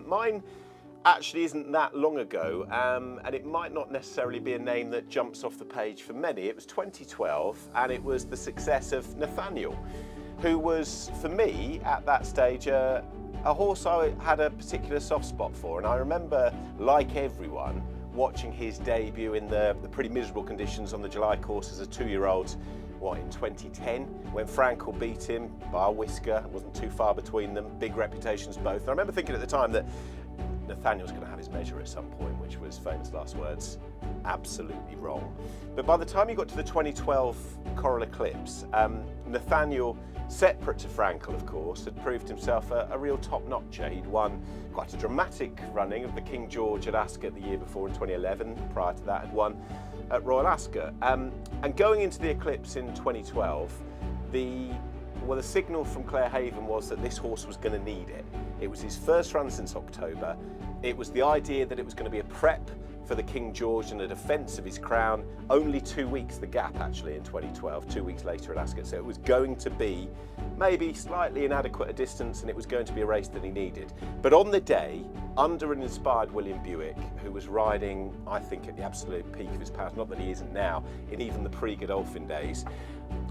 Mine actually isn't that long ago, and it might not necessarily be a name that jumps off the page for many. It was 2012, and it was the success of Nathaniel, who was, for me, at that stage, a horse I had a particular soft spot for. And I remember, like everyone, watching his debut in the pretty miserable conditions on the July course as a 2-year-old, in 2010, when Frankel beat him by a whisker. It wasn't too far between them, big reputations both. And I remember thinking at the time that Nathaniel's going to have his measure at some point, which was famous last words, absolutely wrong. But by the time you got to the 2012 Coral-Eclipse, Nathaniel, separate to Frankel of course, had proved himself a real top-notcher. He'd won quite a dramatic running of the King George at Ascot the year before in 2011. Prior to that had won at Royal Ascot. And going into the Eclipse in 2012, the signal from Clare Haven was that this horse was going to need it. It was his first run since October. It was the idea that it was going to be a prep for the King George and a defence of his crown. Only 2 weeks the gap actually in 2012, 2 weeks later at Ascot. So it was going to be maybe slightly inadequate a distance, and it was going to be a race that he needed. But on the day, under an inspired William Buick, who was riding, I think, at the absolute peak of his powers, not that he isn't now, in even the pre-Godolphin days,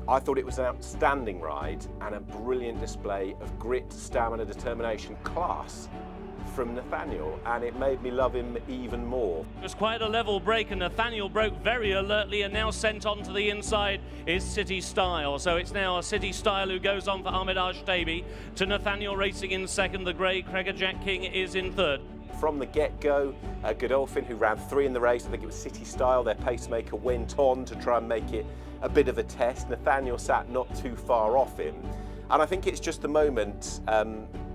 I thought it was an outstanding ride and a brilliant display of grit, stamina, determination, class from Nathaniel, and it made me love him even more. It was quite a level break, and Nathaniel broke very alertly, and now sent on to the inside is City Style. So it's now a City Style who goes on for Ahmed Ashtabi, to Nathaniel racing in second. The grey Crackerjack King is in third. From the get-go, Godolphin, who ran 3 in the race, I think it was City Style, their pacemaker, went on to try and make it a bit of a test. Nathaniel sat not too far off him. And I think it's just the moment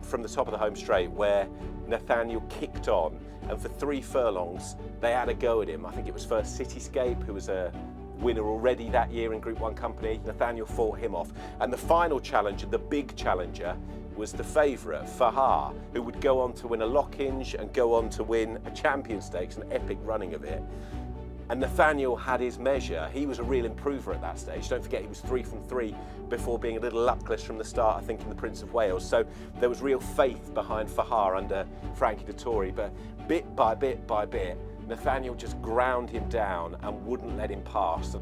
from the top of the home straight where Nathaniel kicked on, and for 3 furlongs they had a go at him. I think it was first Cityscape, who was a winner already that year in Group 1 company. Nathaniel fought him off. And the final challenger, the big challenger, was the favourite, Fahar, who would go on to win a Lockinge and go on to win a Champion Stakes, an epic running of it. And Nathaniel had his measure. He was a real improver at that stage. Don't forget, he was 3 from 3 before being a little luckless from the start, I think, in the Prince of Wales. So there was real faith behind Fahar under Frankie Dettori. But bit by bit by bit, Nathaniel just ground him down and wouldn't let him pass.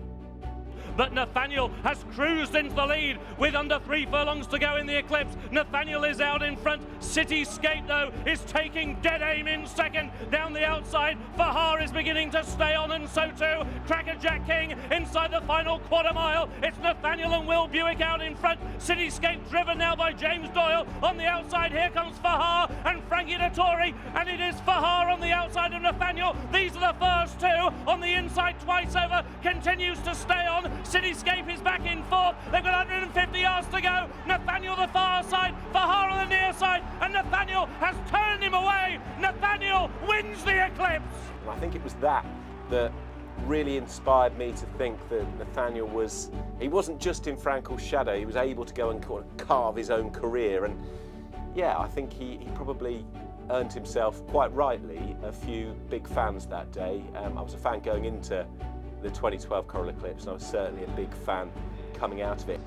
But Nathaniel has cruised into the lead with under 3 furlongs to go in the Eclipse. Nathaniel is out in front. Cityscape, though, is taking dead aim in second. Down the outside, Fahar is beginning to stay on, and so too Crackerjack King inside the final quarter mile. It's Nathaniel and Will Buick out in front. Cityscape driven now by James Doyle. On the outside, here comes Fahar and Frankie Dettori, and it is Fahar on the outside of Nathaniel. These are the first 2. On the inside, twice over, continues to stay on. Cityscape is back in 4th. They've got 150 yards to go. Nathaniel the far side, Fahar on the near side, and Nathaniel has turned him away. Nathaniel wins the Eclipse. And I think it was that really inspired me to think that Nathaniel he wasn't just in Frankel's shadow, he was able to go and carve his own career. And yeah, I think he probably earned himself, quite rightly, a few big fans that day. I was a fan going into the 2012 Coral-Eclipse, and I was certainly a big fan coming out of it.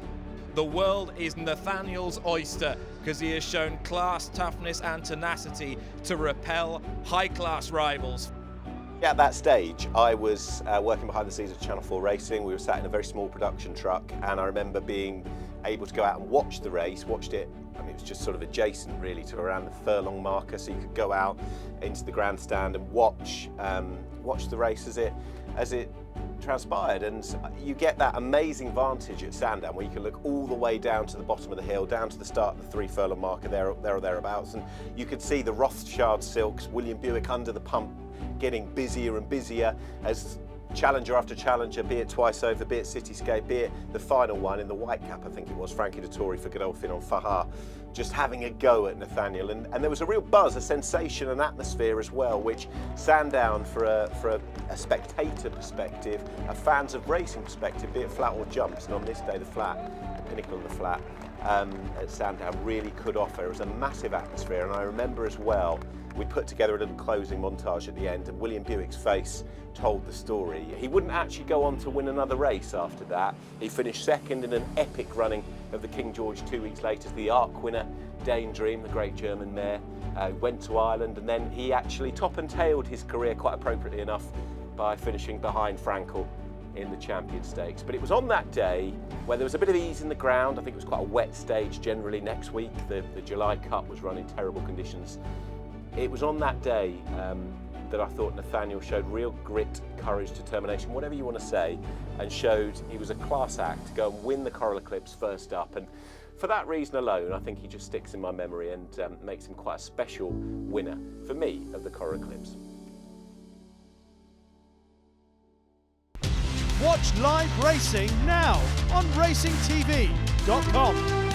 The world is Nathaniel's oyster, because he has shown class, toughness and tenacity to repel high-class rivals. At that stage, I was working behind the scenes of Channel 4 Racing. We were sat in a very small production truck, and I remember being able to go out and watch the race, watched it. I mean, it was just sort of adjacent really to around the furlong marker, so you could go out into the grandstand and watch the race as it transpired. And you get that amazing vantage at Sandown where you can look all the way down to the bottom of the hill, down to the start of the 3 furlong marker there or thereabouts, and you could see the Rothschild silks, William Buick under the pump, getting busier and busier as challenger after challenger, be it twice over, be it Cityscape, be it the final one in the white cap, I think it was, Frankie Dettori for Godolphin on Fahar, just having a go at Nathaniel. And there was a real buzz, a sensation, an atmosphere as well, which Sandown, for a spectator perspective, a fans of racing perspective, be it flat or jumps, and on this day the flat, the pinnacle of the flat, at Sandown really could offer. It was a massive atmosphere, and I remember as well, we put together a little closing montage at the end, and William Buick's face told the story. He wouldn't actually go on to win another race after that. He finished second in an epic running of the King George 2 weeks later, the Arc winner Daydream, the great German mare, went to Ireland, and then he actually top and tailed his career quite appropriately enough by finishing behind Frankel in the Champion Stakes. But it was on that day where there was a bit of ease in the ground. I think it was quite a wet stage generally next week. The July Cup was run in terrible conditions. It was on that day that I thought Nathaniel showed real grit, courage, determination, whatever you want to say, and showed he was a class act to go and win the Coral-Eclipse first up. And for that reason alone, I think he just sticks in my memory and makes him quite a special winner, for me, of the Coral-Eclipse. Watch live racing now on racingtv.com.